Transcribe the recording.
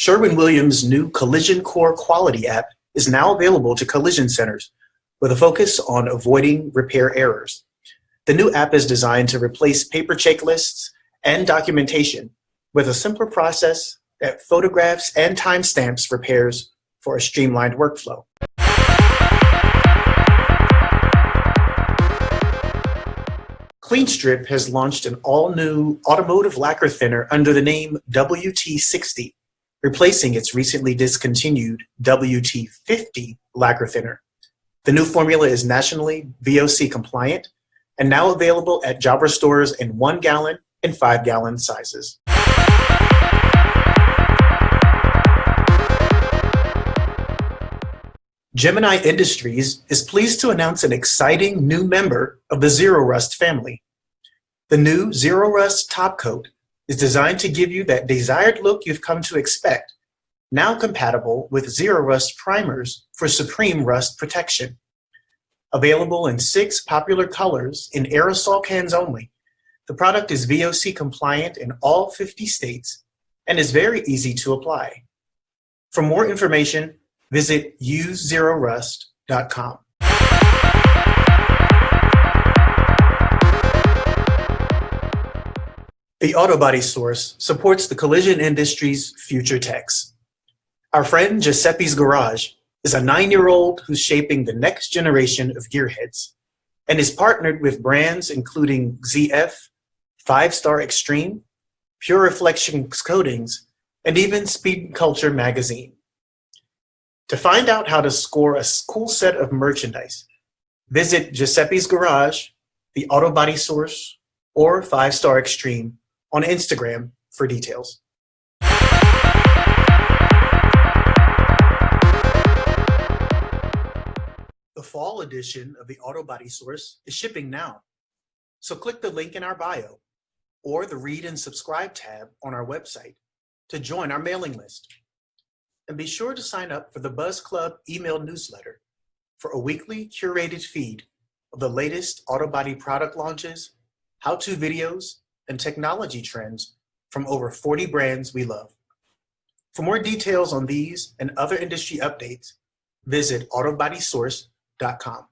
Sherwin-Williams' new Collision Core Quality app is now available to collision centers with a focus on avoiding repair errors. The new app is designed to replace paper checklists and documentation with a simpler process that photographs and timestamps repairs for a streamlined workflow. KLEAN-STRIP has launched an all-new automotive lacquer thinner under the name WT60, replacing its recently discontinued WT50 Lacquer Thinner. The new formula is nationally VOC compliant and now available at jobber stores in 1 gallon and 5 gallon sizes. Gemini Industries is pleased to announce an exciting new member of the Zero Rust family. The new Zero Rust Topcoat is designed to give you that desired look you've come to expect, now compatible with Zero Rust primers for supreme rust protection. Available in 6 popular colors in aerosol cans only, the product is VOC compliant in all 50 states and is very easy to apply. For more information, visit usezerorust.com. The Autobody source supports the collision industry's future techs. Our friend Giuseppe's Garage is a 9-year-old who's shaping the next generation of gearheads and is partnered with brands including ZF, 5-Star Extreme, Pure Reflection Coatings, and even Speed Culture magazine. To find out how to score a cool set of merchandise, visit Giuseppe's Garage, the Autobody source, or 5-Star Extreme on Instagram for details. The fall edition of the Autobody source is shipping now, so click the link in our bio or the Read and Subscribe tab on our website to join our mailing list. And be sure to sign up for the Buzz Club email newsletter for a weekly curated feed of the latest Autobody product launches, how-to videos, and technology trends from over 40 brands we love. For more details on these and other industry updates, visit autobodysource.com.